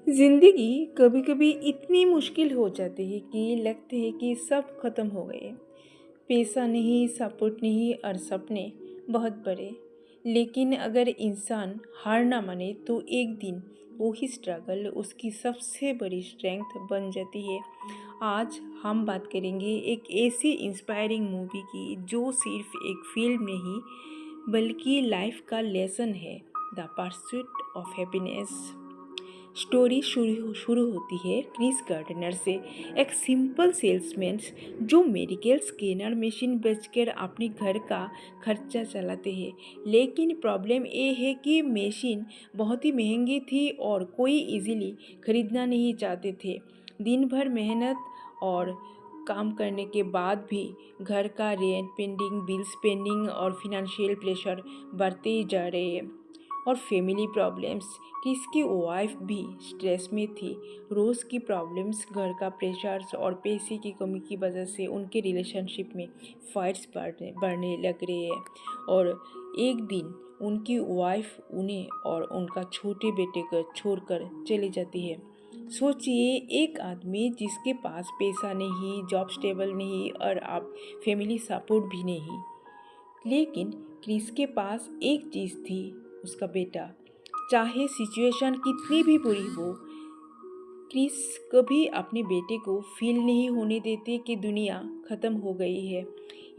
जिंदगी कभी कभी इतनी मुश्किल हो जाती है कि लगता है कि सब खत्म हो गए। पैसा नहीं, सपोर्ट नहीं और सपने बहुत बड़े। लेकिन अगर इंसान हार ना माने तो एक दिन वही स्ट्रगल उसकी सबसे बड़ी स्ट्रेंथ बन जाती है। आज हम बात करेंगे एक ऐसी इंस्पायरिंग मूवी की जो सिर्फ एक फिल्म नहीं बल्कि लाइफ का लेसन है, the pursuit of happiness. Story शुरू होती है क्रिस गार्डनर से, एक सिंपल सेल्समैन जो मेडिकल स्कैनर मशीन बेचकर अपने घर का खर्चा चलाते हैं। लेकिन प्रॉब्लम ये है कि मशीन बहुत ही महंगी थी और कोई इजीली खरीदना नहीं चाहते थे। दिन भर मेहनत और काम करने के बाद भी घर का रेंट पेंडिंग, बिल्स पेंडिंग और फिनेंशियल प्रेशर बढ़ते ही जा रहे हैं। और फैमिली प्रॉब्लम्स, किसकी वाइफ भी स्ट्रेस में थी। रोज़ की प्रॉब्लम्स, घर का प्रेशर्स और पैसे की कमी की वजह से उनके रिलेशनशिप में फाइट्स बढ़ने लग रहे हैं। और एक दिन उनकी वाइफ उन्हें और उनका छोटे बेटे को छोड़कर चली जाती है। सोचिए, एक आदमी जिसके पास पैसा नहीं, जॉब स्टेबल नहीं और आप फैमिली सपोर्ट भी नहीं। लेकिन क्रिस के पास एक चीज़ थी, उसका बेटा। चाहे सिचुएशन कितनी भी बुरी हो, क्रिस कभी अपने बेटे को फील नहीं होने देते कि दुनिया ख़त्म हो गई है।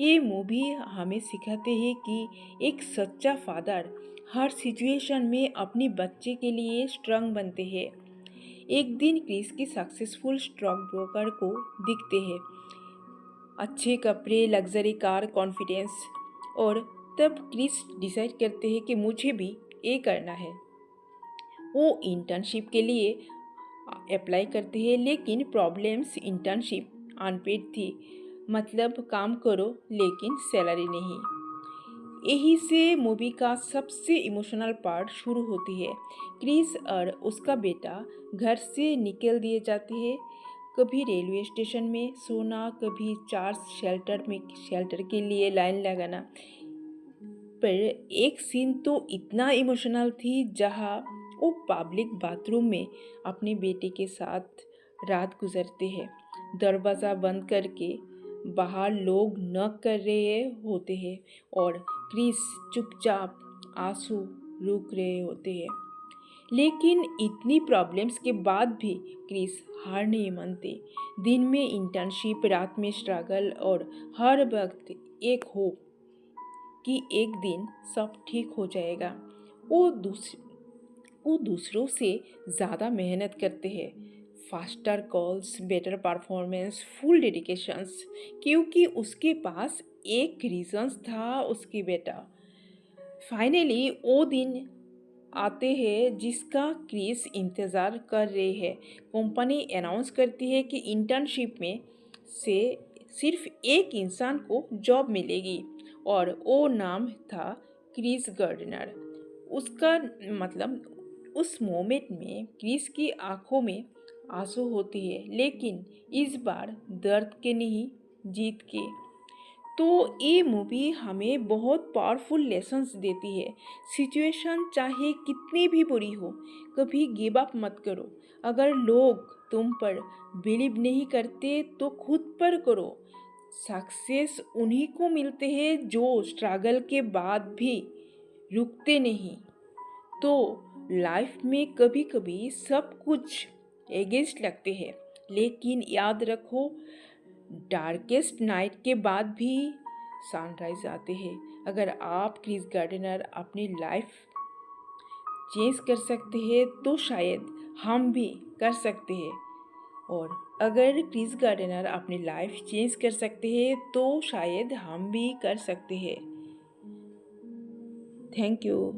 ये मूवी हमें सिखाते हैं कि एक सच्चा फादर हर सिचुएशन में अपने बच्चे के लिए स्ट्रांग बनते हैं। एक दिन क्रिस की सक्सेसफुल स्टॉक ब्रोकर को दिखते हैं, अच्छे कपड़े, लग्जरी कार, कॉन्फिडेंस। और तब क्रिस डिसाइड करते हैं कि मुझे भी ये करना है। वो इंटर्नशिप के लिए अप्लाई करते हैं, लेकिन प्रॉब्लम्स, इंटर्नशिप अनपेड थी। मतलब काम करो लेकिन सैलरी नहीं। यही से मूवी का सबसे इमोशनल पार्ट शुरू होती है। क्रिस और उसका बेटा घर से निकल दिए जाते हैं। कभी रेलवे स्टेशन में सोना, कभी चार्ज शेल्टर के लिए लाइन लगाना। पर एक सीन तो इतना इमोशनल थी जहाँ वो पब्लिक बाथरूम में अपने बेटे के साथ रात गुजरते हैं, दरवाज़ा बंद करके। बाहर लोग नॉक कर रहे होते हैं और क्रिस चुपचाप आंसू रुक रहे होते हैं। लेकिन इतनी प्रॉब्लम्स के बाद भी क्रिस हार नहीं मानते। दिन में इंटर्नशिप, रात में स्ट्रगल और हर वक्त एक होप कि एक दिन सब ठीक हो जाएगा। वो दूस वो दूसरों से ज़्यादा मेहनत करते हैं, faster calls, better performance, full dedications, क्योंकि उसके पास एक रीजंस था, उसकी बेटा। फाइनली वो दिन आते हैं जिसका क्रिस इंतज़ार कर रहे हैं। कंपनी अनाउंस करती है कि इंटर्नशिप में से सिर्फ एक इंसान को जॉब मिलेगी और वो नाम था क्रिस गार्डनर। उसका मतलब उस मोमेंट में क्रिस की आंखों में आंसू होती है, लेकिन इस बार दर्द के नहीं, जीत के। तो ये मूवी हमें बहुत पावरफुल लेसन्स देती है। सिचुएशन चाहे कितनी भी बुरी हो, कभी गिव अप मत करो। अगर लोग तुम पर बिलीव नहीं करते तो खुद पर करो। सक्सेस उन्हीं को मिलते हैं जो स्ट्रगल के बाद भी रुकते नहीं। तो लाइफ में कभी कभी सब कुछ एगेंस्ट लगते हैं, लेकिन याद रखो, डार्केस्ट नाइट के बाद भी सनराइज आते हैं। अगर आप क्रिस गार्डनर अपनी लाइफ चेंज कर सकते हैं तो शायद हम भी कर सकते हैं। और अगर क्रिस गार्डनर अपनी लाइफ चेंज कर सकते हैं तो शायद हम भी कर सकते हैं। Thank you.